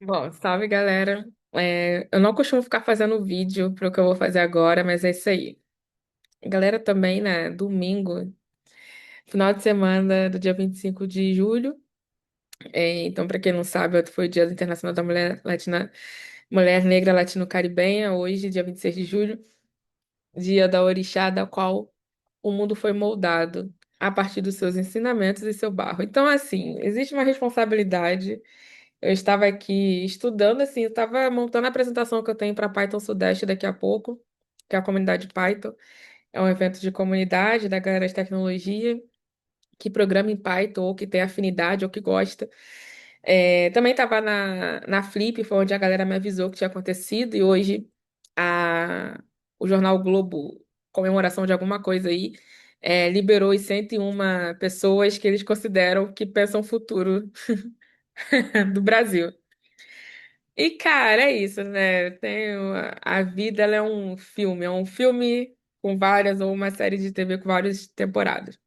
Bom, salve galera. Eu não costumo ficar fazendo vídeo para o que eu vou fazer agora, mas é isso aí. Galera, também, né? Domingo, final de semana do dia 25 de julho. Então, para quem não sabe, foi o Dia Internacional da Mulher Latina, Mulher Negra Latino-Caribenha, hoje, dia 26 de julho, dia da orixá, da qual o mundo foi moldado a partir dos seus ensinamentos e seu barro. Então, assim, existe uma responsabilidade. Eu estava aqui estudando, assim, eu estava montando a apresentação que eu tenho para Python Sudeste daqui a pouco, que é a comunidade Python. É um evento de comunidade da galera de tecnologia que programa em Python, ou que tem afinidade, ou que gosta. Também estava na Flip, foi onde a galera me avisou que tinha acontecido, e hoje o jornal o Globo, comemoração de alguma coisa aí, liberou os 101 pessoas que eles consideram que pensam o futuro do Brasil. E, cara, é isso, né? A vida, ela é um filme com várias, ou uma série de TV com várias temporadas.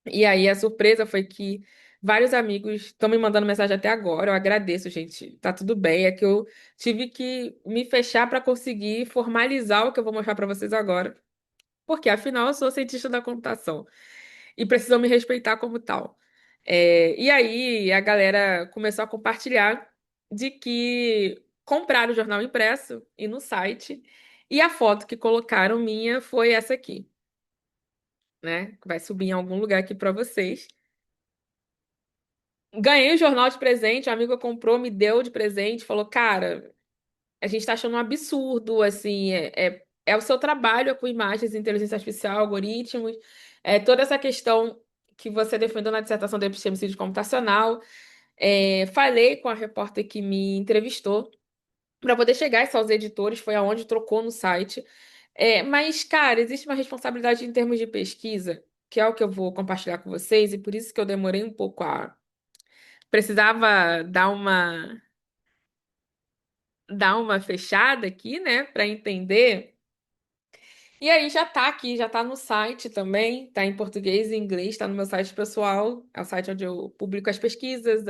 E aí, a surpresa foi que vários amigos estão me mandando mensagem até agora. Eu agradeço, gente. Tá tudo bem. É que eu tive que me fechar para conseguir formalizar o que eu vou mostrar para vocês agora. Porque, afinal, eu sou cientista da computação e precisam me respeitar como tal. E aí a galera começou a compartilhar de que compraram o jornal impresso e no site, e a foto que colocaram minha foi essa aqui, né? Vai subir em algum lugar aqui para vocês. Ganhei o jornal de presente, a amiga comprou, me deu de presente, falou, cara, a gente tá achando um absurdo, assim, é o seu trabalho com imagens, inteligência artificial, algoritmos, toda essa questão que você defendeu na dissertação de epistemicídio computacional. Falei com a repórter que me entrevistou para poder chegar só aos editores, foi aonde trocou no site. Mas, cara, existe uma responsabilidade em termos de pesquisa, que é o que eu vou compartilhar com vocês, e por isso que eu demorei um pouco a. Precisava dar uma fechada aqui, né, para entender. E aí já tá aqui, já tá no site também, tá em português e inglês, tá no meu site pessoal, é o site onde eu publico as pesquisas,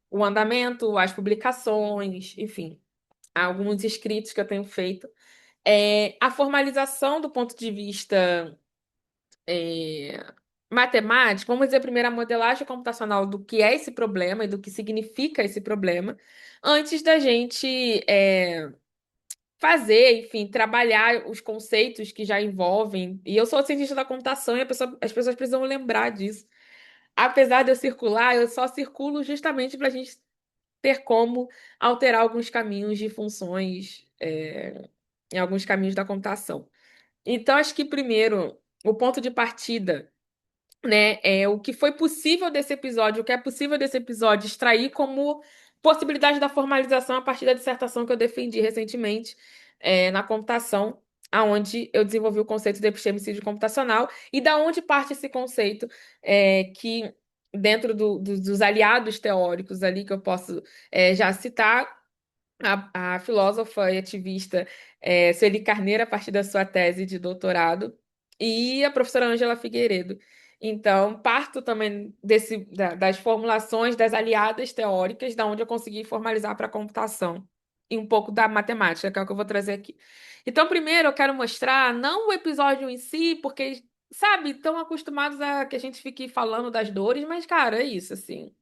o andamento, as publicações, enfim, alguns escritos que eu tenho feito. A formalização do ponto de vista é, matemático, vamos dizer primeiro a modelagem computacional do que é esse problema e do que significa esse problema, antes da gente fazer, enfim, trabalhar os conceitos que já envolvem. E eu sou cientista da computação e as pessoas precisam lembrar disso. Apesar de eu circular, eu só circulo justamente para a gente ter como alterar alguns caminhos de funções, em alguns caminhos da computação. Então, acho que primeiro, o ponto de partida, né, é o que foi possível desse episódio, o que é possível desse episódio extrair como possibilidade da formalização a partir da dissertação que eu defendi recentemente, na computação, aonde eu desenvolvi o conceito de epistemicídio computacional e da onde parte esse conceito, que dentro dos aliados teóricos ali que eu posso já citar, a filósofa e ativista Sueli Carneiro, a partir da sua tese de doutorado, e a professora Ângela Figueiredo. Então, parto também das formulações das aliadas teóricas, da onde eu consegui formalizar para a computação, e um pouco da matemática, que é o que eu vou trazer aqui. Então, primeiro, eu quero mostrar, não o episódio em si, porque, sabe, estão acostumados a que a gente fique falando das dores, mas, cara, é isso, assim.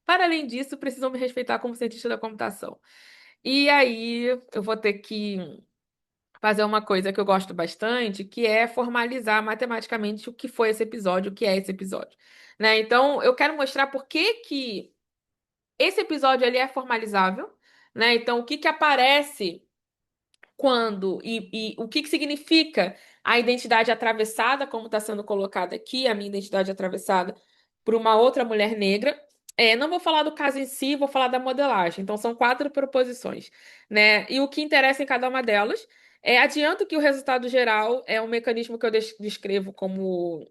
Para além disso, precisam me respeitar como cientista da computação. E aí eu vou ter que fazer uma coisa que eu gosto bastante, que é formalizar matematicamente o que foi esse episódio, o que é esse episódio, né? Então, eu quero mostrar por que que esse episódio ele é formalizável, né? Então, o que que aparece quando e o que que significa a identidade atravessada, como está sendo colocada aqui, a minha identidade atravessada por uma outra mulher negra. Não vou falar do caso em si, vou falar da modelagem. Então, são quatro proposições, né? E o que interessa em cada uma delas adianto que o resultado geral é um mecanismo que eu descrevo como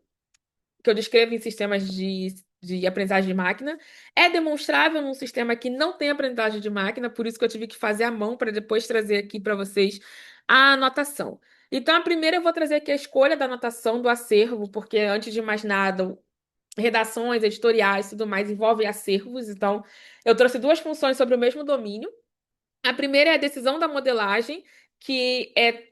que eu descrevo em sistemas de aprendizagem de máquina, é demonstrável num sistema que não tem aprendizagem de máquina, por isso que eu tive que fazer à mão para depois trazer aqui para vocês a anotação. Então, a primeira eu vou trazer aqui a escolha da anotação do acervo, porque antes de mais nada, redações, editoriais, tudo mais, envolve acervos. Então, eu trouxe duas funções sobre o mesmo domínio. A primeira é a decisão da modelagem, que é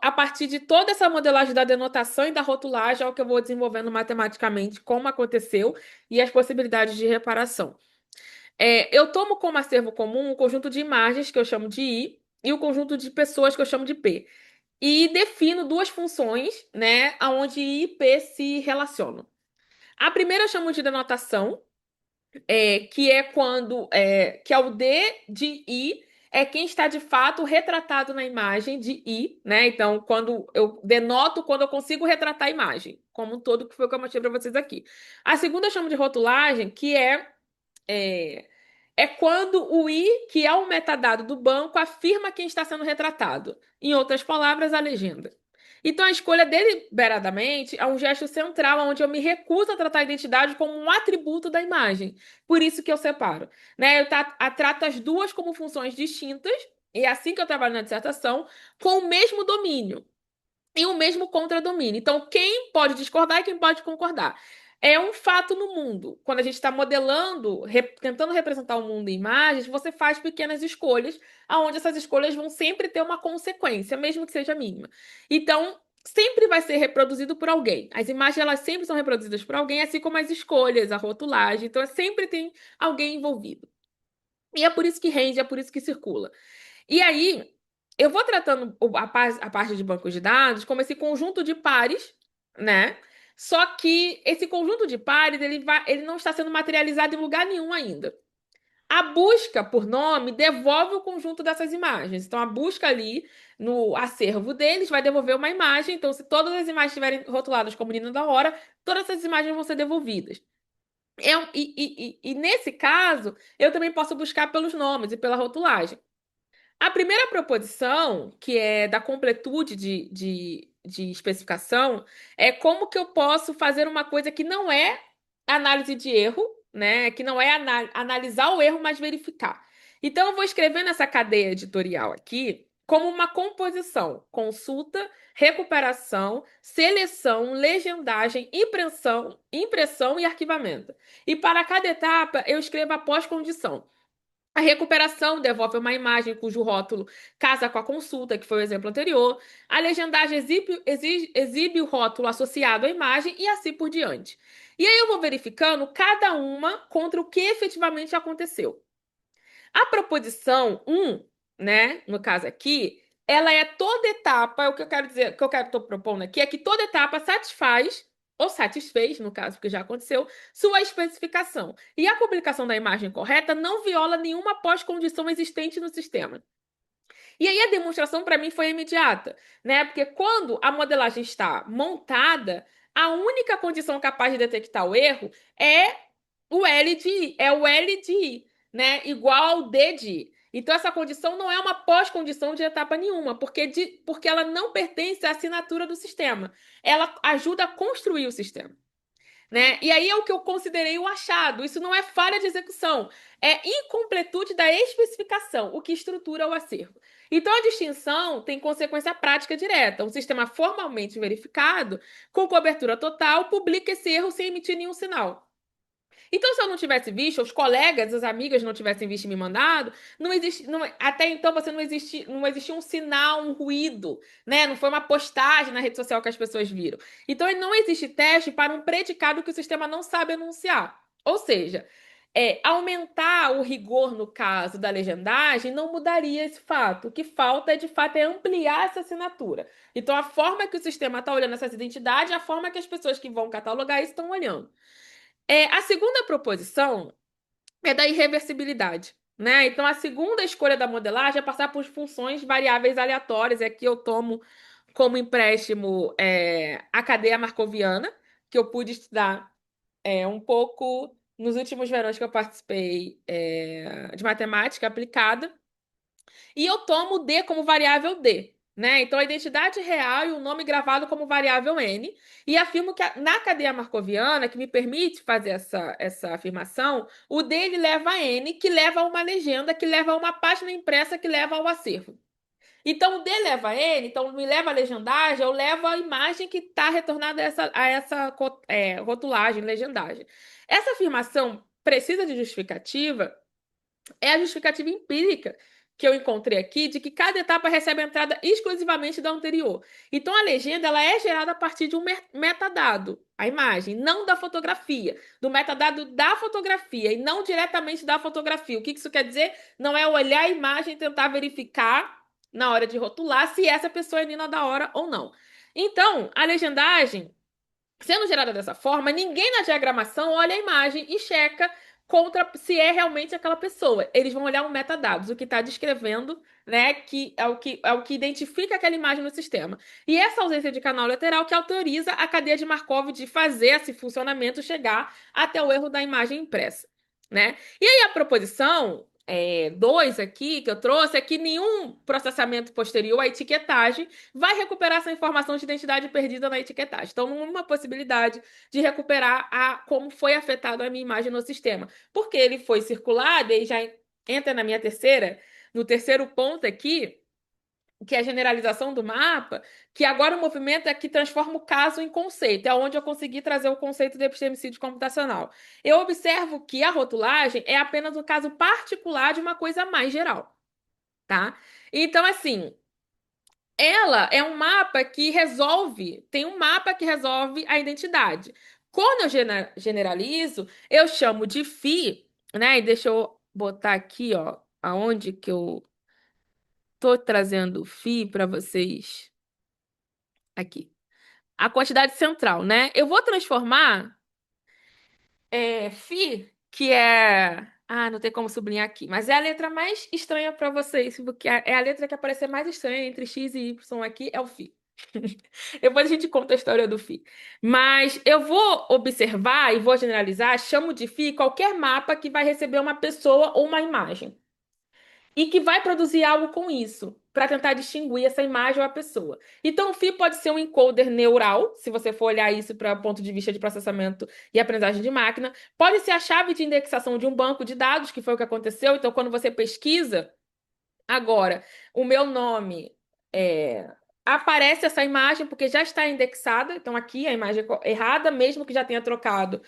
a partir de toda essa modelagem da denotação e da rotulagem, é o que eu vou desenvolvendo matematicamente como aconteceu e as possibilidades de reparação. Eu tomo como acervo comum o conjunto de imagens, que eu chamo de I, e o conjunto de pessoas, que eu chamo de P. E defino duas funções, né, onde I e P se relacionam. A primeira eu chamo de denotação, que é o D de I, é quem está de fato retratado na imagem de I, né? Então, quando eu denoto, quando eu consigo retratar a imagem, como um todo, que foi o que eu mostrei para vocês aqui. A segunda eu chamo de rotulagem, que é, é quando o I, que é o metadado do banco, afirma quem está sendo retratado. Em outras palavras, a legenda. Então, a escolha deliberadamente é um gesto central onde eu me recuso a tratar a identidade como um atributo da imagem. Por isso que eu separo. Né? Trato as duas como funções distintas, e é assim que eu trabalho na dissertação, com o mesmo domínio e o mesmo contradomínio. Então, quem pode discordar e quem pode concordar. É um fato no mundo. Quando a gente está modelando, tentando representar o mundo em imagens, você faz pequenas escolhas, aonde essas escolhas vão sempre ter uma consequência, mesmo que seja mínima. Então, sempre vai ser reproduzido por alguém. As imagens, elas sempre são reproduzidas por alguém, assim como as escolhas, a rotulagem. Então, sempre tem alguém envolvido. E é por isso que rende, é por isso que circula. E aí, eu vou tratando a parte de bancos de dados como esse conjunto de pares, né? Só que esse conjunto de pares, ele não está sendo materializado em lugar nenhum ainda. A busca por nome devolve o conjunto dessas imagens. Então, a busca ali no acervo deles vai devolver uma imagem. Então, se todas as imagens estiverem rotuladas como Menino da Hora, todas essas imagens vão ser devolvidas. E nesse caso, eu também posso buscar pelos nomes e pela rotulagem. A primeira proposição, que é da completude de especificação, é como que eu posso fazer uma coisa que não é análise de erro, né? Que não é analisar o erro, mas verificar. Então, eu vou escrever nessa cadeia editorial aqui como uma composição: consulta, recuperação, seleção, legendagem, impressão e arquivamento. E para cada etapa, eu escrevo a pós-condição. A recuperação devolve uma imagem cujo rótulo casa com a consulta, que foi o exemplo anterior. A legendagem exibe o rótulo associado à imagem e assim por diante. E aí eu vou verificando cada uma contra o que efetivamente aconteceu. A proposição um, né, no caso aqui, ela é toda etapa, o que eu quero dizer, o que eu quero estou propondo aqui é que toda etapa satisfaz ou satisfez, no caso, porque já aconteceu, sua especificação. E a publicação da imagem correta não viola nenhuma pós-condição existente no sistema. E aí a demonstração para mim foi imediata, né? Porque quando a modelagem está montada, a única condição capaz de detectar o erro é o L de I, é o L de I, né? Igual ao D de I. Então essa condição não é uma pós-condição de etapa nenhuma, porque ela não pertence à assinatura do sistema. Ela ajuda a construir o sistema. Né? E aí é o que eu considerei o achado. Isso não é falha de execução, é incompletude da especificação, o que estrutura o acervo. Então a distinção tem consequência prática direta. Um sistema formalmente verificado, com cobertura total, publica esse erro sem emitir nenhum sinal. Então, se eu não tivesse visto, os colegas, as amigas não tivessem visto e me mandado, não existe, até então você não existia um sinal, um ruído, né? Não foi uma postagem na rede social que as pessoas viram. Então, não existe teste para um predicado que o sistema não sabe anunciar. Ou seja, aumentar o rigor no caso da legendagem não mudaria esse fato. O que falta, de fato, é ampliar essa assinatura. Então, a forma que o sistema está olhando essas identidades, a forma que as pessoas que vão catalogar isso estão olhando. A segunda proposição é da irreversibilidade, né? Então, a segunda escolha da modelagem é passar por funções variáveis aleatórias. Aqui eu tomo como empréstimo a cadeia marcoviana, que eu pude estudar um pouco nos últimos verões que eu participei de matemática aplicada. E eu tomo D como variável D. Né? Então, a identidade real e o nome gravado como variável N. E afirmo que na cadeia marcoviana, que me permite fazer essa afirmação, o D ele leva a N, que leva a uma legenda, que leva a uma página impressa, que leva ao acervo. Então, o D leva a N, então me leva a legendagem, eu levo a imagem que está retornada a essa rotulagem, legendagem. Essa afirmação precisa de justificativa, é a justificativa empírica que eu encontrei aqui de que cada etapa recebe a entrada exclusivamente da anterior. Então a legenda ela é gerada a partir de um metadado, a imagem, não da fotografia, do metadado da fotografia e não diretamente da fotografia. O que isso quer dizer? Não é olhar a imagem e tentar verificar na hora de rotular se essa pessoa é Nina da hora ou não. Então, a legendagem sendo gerada dessa forma, ninguém na diagramação olha a imagem e checa contra se é realmente aquela pessoa. Eles vão olhar o metadados, o que está descrevendo, né, que é o que identifica aquela imagem no sistema. E essa ausência de canal lateral que autoriza a cadeia de Markov de fazer esse funcionamento chegar até o erro da imagem impressa, né? E aí a proposição 2 aqui que eu trouxe é que nenhum processamento posterior à etiquetagem vai recuperar essa informação de identidade perdida na etiquetagem. Então, uma possibilidade de recuperar como foi afetada a minha imagem no sistema. Porque ele foi circulado e já entra no terceiro ponto aqui, que é a generalização do mapa, que agora o movimento é que transforma o caso em conceito, é onde eu consegui trazer o conceito de epistemicídio computacional. Eu observo que a rotulagem é apenas um caso particular de uma coisa mais geral, tá? Então, assim, ela é um mapa que resolve, tem um mapa que resolve a identidade. Quando eu generalizo, eu chamo de phi, né? E deixa eu botar aqui, ó, aonde que eu tô trazendo o phi para vocês aqui. A quantidade central, né? Eu vou transformar phi, que é. Ah, não tem como sublinhar aqui, mas é a letra mais estranha para vocês, porque é a letra que aparecer mais estranha entre X e Y aqui, é o phi. Depois a gente conta a história do phi. Mas eu vou observar e vou generalizar, chamo de phi qualquer mapa que vai receber uma pessoa ou uma imagem e que vai produzir algo com isso, para tentar distinguir essa imagem ou a pessoa. Então, o phi pode ser um encoder neural, se você for olhar isso para o ponto de vista de processamento e aprendizagem de máquina. Pode ser a chave de indexação de um banco de dados, que foi o que aconteceu. Então, quando você pesquisa, agora, o meu nome aparece essa imagem porque já está indexada. Então, aqui a imagem é errada, mesmo que já tenha trocado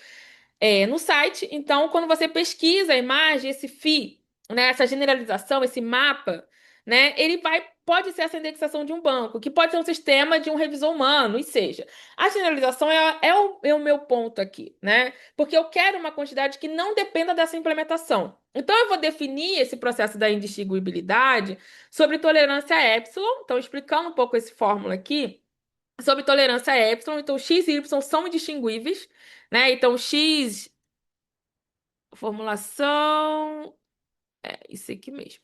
no site. Então, quando você pesquisa a imagem, esse phi, né, essa generalização, esse mapa, né, pode ser essa indexação de um banco, que pode ser um sistema de um revisor humano, e seja. A generalização é o meu ponto aqui, né? Porque eu quero uma quantidade que não dependa dessa implementação. Então, eu vou definir esse processo da indistinguibilidade sobre tolerância epsilon. Então, explicando um pouco esse fórmula aqui, sobre tolerância epsilon, então x e y são indistinguíveis, né? Então, x, formulação, isso aqui mesmo.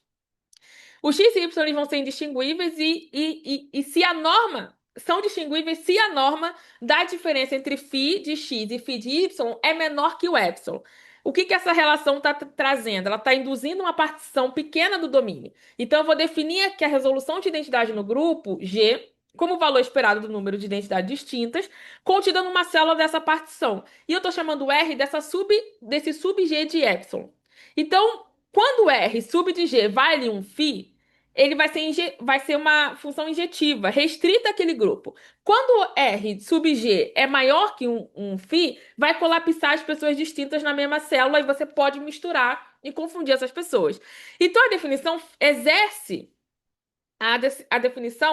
Os x e y eles vão ser indistinguíveis e se a norma são distinguíveis se a norma da diferença entre φ de x e φ de y é menor que o epsilon. O que essa relação está trazendo? Ela está induzindo uma partição pequena do domínio. Então, eu vou definir aqui a resolução de identidade no grupo, G, como valor esperado do número de identidades distintas, contida numa célula dessa partição. E eu estou chamando R desse sub-G de epsilon. Então, quando R sub de G vale um φ, ele vai ser uma função injetiva, restrita àquele grupo. Quando R sub G é maior que um φ, vai colapsar as pessoas distintas na mesma célula e você pode misturar e confundir essas pessoas. Então, a definição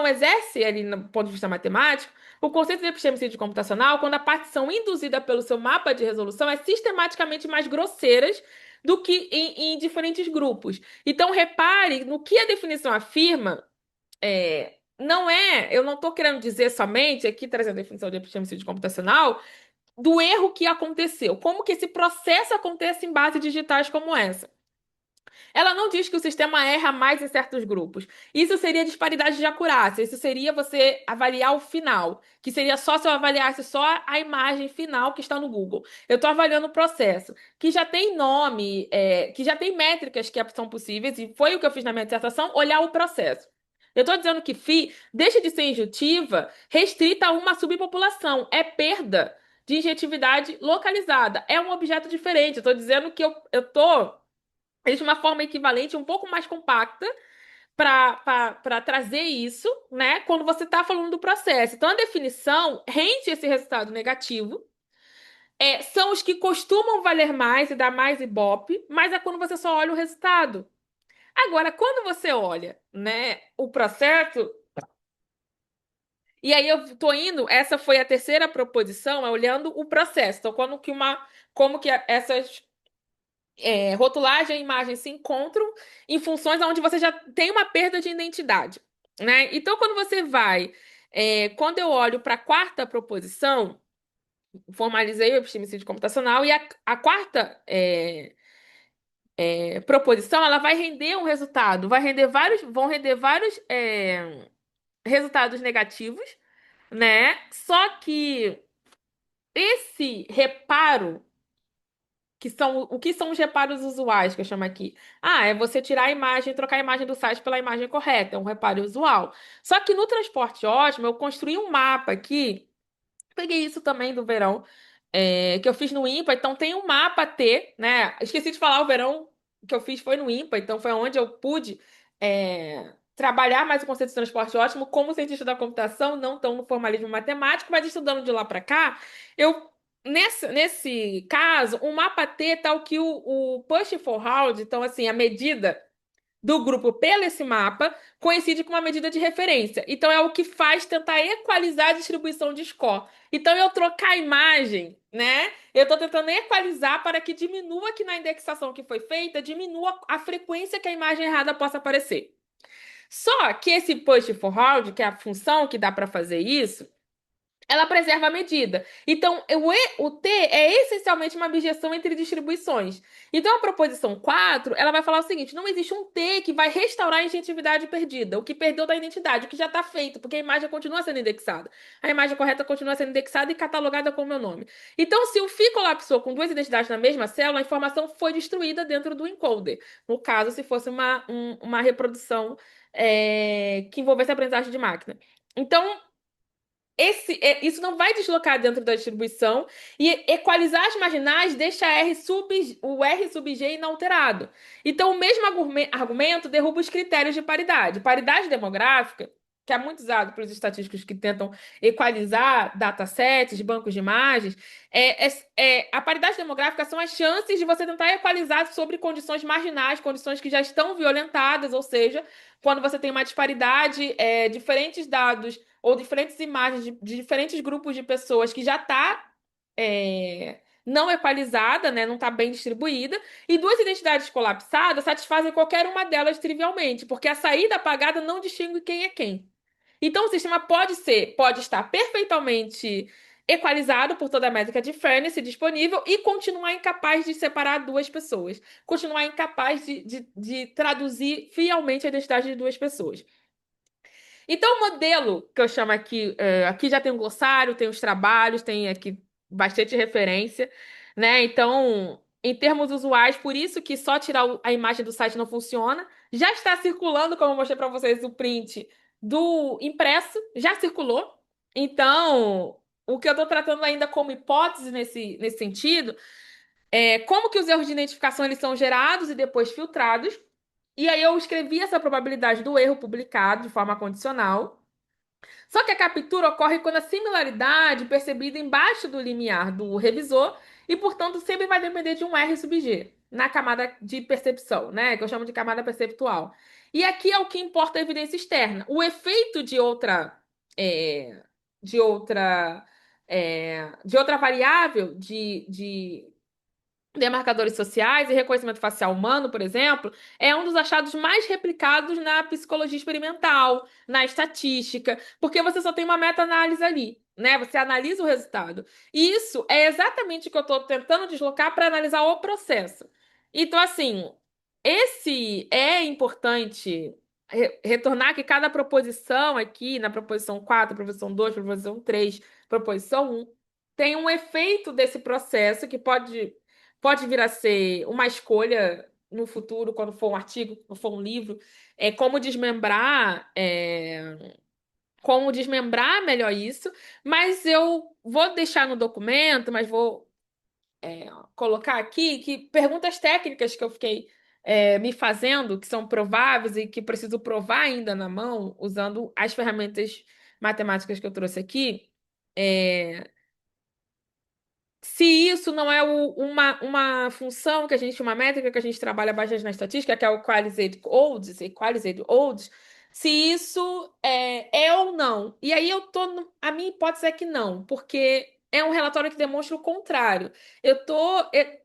exerce, ali, no ponto de vista matemático, o conceito de epistemicídio computacional quando a partição induzida pelo seu mapa de resolução é sistematicamente mais grosseiras do que em diferentes grupos. Então, repare no que a definição afirma. Eu não estou querendo dizer somente, aqui trazendo a definição de epistemicídio computacional, do erro que aconteceu. Como que esse processo acontece em bases digitais como essa. Ela não diz que o sistema erra mais em certos grupos. Isso seria disparidade de acurácia. Isso seria você avaliar o final, que seria só se eu avaliasse só a imagem final que está no Google. Eu estou avaliando o processo, que já tem nome, que já tem métricas que são possíveis, e foi o que eu fiz na minha dissertação, olhar o processo. Eu estou dizendo que FI deixa de ser injetiva restrita a uma subpopulação. É perda de injetividade localizada. É um objeto diferente. Eu estou dizendo que eu estou de uma forma equivalente, um pouco mais compacta, para trazer isso, né, quando você está falando do processo. Então, a definição rende esse resultado negativo. São os que costumam valer mais e dar mais ibope, mas é quando você só olha o resultado. Agora, quando você olha, né, o processo, e aí eu tô indo, essa foi a terceira proposição, é olhando o processo. Então, como que essas rotulagem e imagem se encontram em funções onde você já tem uma perda de identidade, né? Então, quando você vai, quando eu olho para a quarta proposição, formalizei o epistemicídio computacional e a quarta proposição, ela vai render um resultado, vão render vários resultados negativos, né? Só que esse reparo o que são os reparos usuais que eu chamo aqui? É você tirar a imagem, trocar a imagem do site pela imagem correta, é um reparo usual. Só que no transporte ótimo, eu construí um mapa aqui, peguei isso também do verão, que eu fiz no IMPA, então tem um mapa T, né? Esqueci de falar, o verão que eu fiz foi no IMPA, então foi onde eu pude trabalhar mais o conceito de transporte ótimo como cientista da computação, não tão no formalismo matemático, mas estudando de lá para cá, eu nesse caso, o mapa T tal que o push forward, então assim, a medida do grupo pelo esse mapa coincide com uma medida de referência. Então é o que faz tentar equalizar a distribuição de score. Então eu trocar a imagem, né? Eu estou tentando equalizar para que diminua que na indexação que foi feita, diminua a frequência que a imagem errada possa aparecer. Só que esse push forward, que é a função que dá para fazer isso, ela preserva a medida. Então, o T é essencialmente uma abjeção entre distribuições. Então, a proposição 4, ela vai falar o seguinte: não existe um T que vai restaurar a identidade perdida, o que perdeu da identidade, o que já está feito, porque a imagem continua sendo indexada. A imagem correta continua sendo indexada e catalogada com o meu nome. Então, se o FI colapsou com duas identidades na mesma célula, a informação foi destruída dentro do encoder. No caso, se fosse uma reprodução que envolvesse a aprendizagem de máquina. Então, isso não vai deslocar dentro da distribuição e equalizar as marginais deixa o R sub G inalterado. Então, o mesmo argumento derruba os critérios de paridade. Paridade demográfica, que é muito usado pelos estatísticos que tentam equalizar datasets, bancos de imagens, a paridade demográfica são as chances de você tentar equalizar sobre condições marginais, condições que já estão violentadas, ou seja, quando você tem uma disparidade, diferentes dados ou diferentes imagens de diferentes grupos de pessoas que já está não equalizada, né, não está bem distribuída, e duas identidades colapsadas satisfazem qualquer uma delas trivialmente, porque a saída apagada não distingue quem é quem. Então, o sistema pode estar perfeitamente equalizado por toda a métrica de fairness disponível e continuar incapaz de separar duas pessoas, continuar incapaz de traduzir fielmente a identidade de duas pessoas. Então, o modelo que eu chamo aqui, aqui já tem um glossário, tem os trabalhos, tem aqui bastante referência, né? Então, em termos usuais, por isso que só tirar a imagem do site não funciona. Já está circulando, como eu mostrei para vocês, o print do impresso, já circulou. Então, o que eu estou tratando ainda como hipótese nesse sentido é como que os erros de identificação eles são gerados e depois filtrados. E aí eu escrevi essa probabilidade do erro publicado de forma condicional. Só que a captura ocorre quando a similaridade percebida embaixo do limiar do revisor e, portanto, sempre vai depender de um R sub G na camada de percepção, né? Que eu chamo de camada perceptual. E aqui é o que importa a evidência externa. O efeito é, de outra, de outra variável de demarcadores sociais e reconhecimento facial humano, por exemplo, é um dos achados mais replicados na psicologia experimental, na estatística, porque você só tem uma meta-análise ali, né? Você analisa o resultado. E isso é exatamente o que eu estou tentando deslocar para analisar o processo. Então, assim, esse é importante retornar que cada proposição aqui, na proposição 4, proposição 2, proposição 3, proposição 1, tem um efeito desse processo que pode vir a ser uma escolha no futuro, quando for um artigo, quando for um livro, como desmembrar melhor isso, mas eu vou deixar no documento, mas vou colocar aqui que perguntas técnicas que eu fiquei me fazendo, que são prováveis e que preciso provar ainda na mão, usando as ferramentas matemáticas que eu trouxe aqui, é, se isso não é uma função que a gente, uma métrica que a gente trabalha bastante na estatística, que é o equalized odds, se isso é ou não. E aí a minha hipótese é que não, porque é um relatório que demonstra o contrário. Eu tô, é-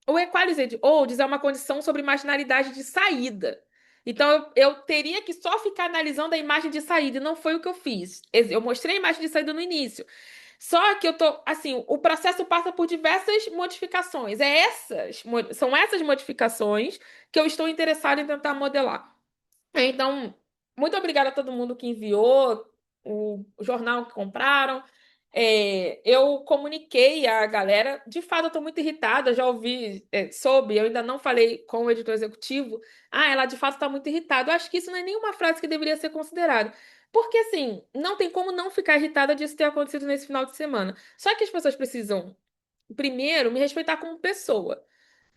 o equalized odds é uma condição sobre marginalidade de saída. Então eu teria que só ficar analisando a imagem de saída, e não foi o que eu fiz. Eu mostrei a imagem de saída no início. Só que eu tô, assim, o processo passa por diversas modificações. São essas modificações que eu estou interessado em tentar modelar. Então, muito obrigada a todo mundo que enviou o jornal que compraram. Eu comuniquei a galera. De fato, eu estou muito irritada. Já ouvi, soube, eu ainda não falei com o editor executivo. Ah, ela de fato está muito irritada. Eu acho que isso não é nenhuma frase que deveria ser considerada. Porque, assim, não tem como não ficar irritada disso ter acontecido nesse final de semana. Só que as pessoas precisam, primeiro, me respeitar como pessoa.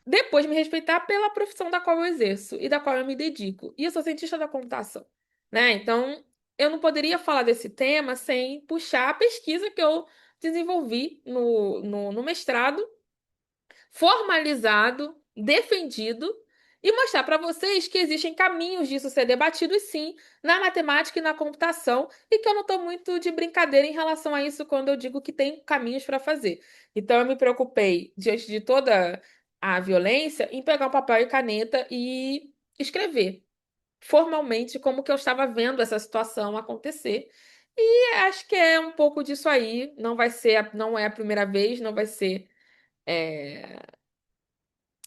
Depois, me respeitar pela profissão da qual eu exerço e da qual eu me dedico. E eu sou cientista da computação, né? Então, eu não poderia falar desse tema sem puxar a pesquisa que eu desenvolvi no mestrado, formalizado, defendido, e mostrar para vocês que existem caminhos disso ser debatido, e sim, na matemática e na computação, e que eu não estou muito de brincadeira em relação a isso quando eu digo que tem caminhos para fazer. Então, eu me preocupei, diante de toda a violência, em pegar um papel e caneta e escrever formalmente como que eu estava vendo essa situação acontecer. E acho que é um pouco disso aí. Não vai ser, não é a primeira vez, não vai ser. é,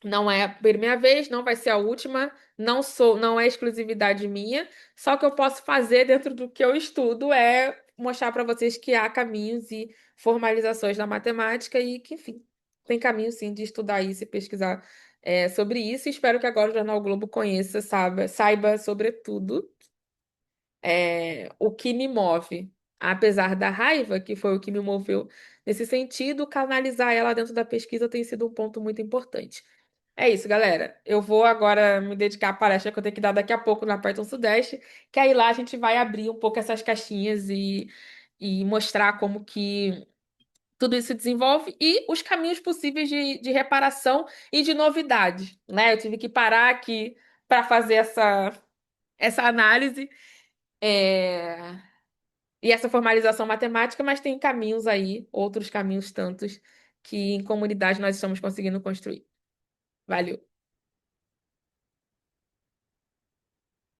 não é a primeira vez, não vai ser a última, não é exclusividade minha. Só o que eu posso fazer dentro do que eu estudo é mostrar para vocês que há caminhos e formalizações na matemática e que, enfim, tem caminho sim de estudar isso e pesquisar sobre isso. E espero que agora o Jornal Globo conheça, saiba sobretudo o que me move. Apesar da raiva, que foi o que me moveu nesse sentido, canalizar ela dentro da pesquisa tem sido um ponto muito importante. É isso, galera. Eu vou agora me dedicar à palestra que eu tenho que dar daqui a pouco na Python Sudeste, que aí lá a gente vai abrir um pouco essas caixinhas e mostrar como que tudo isso se desenvolve e os caminhos possíveis de reparação e de novidade, né? Eu tive que parar aqui para fazer essa análise é, e essa formalização matemática, mas tem caminhos aí, outros caminhos tantos, que em comunidade nós estamos conseguindo construir. Valeu!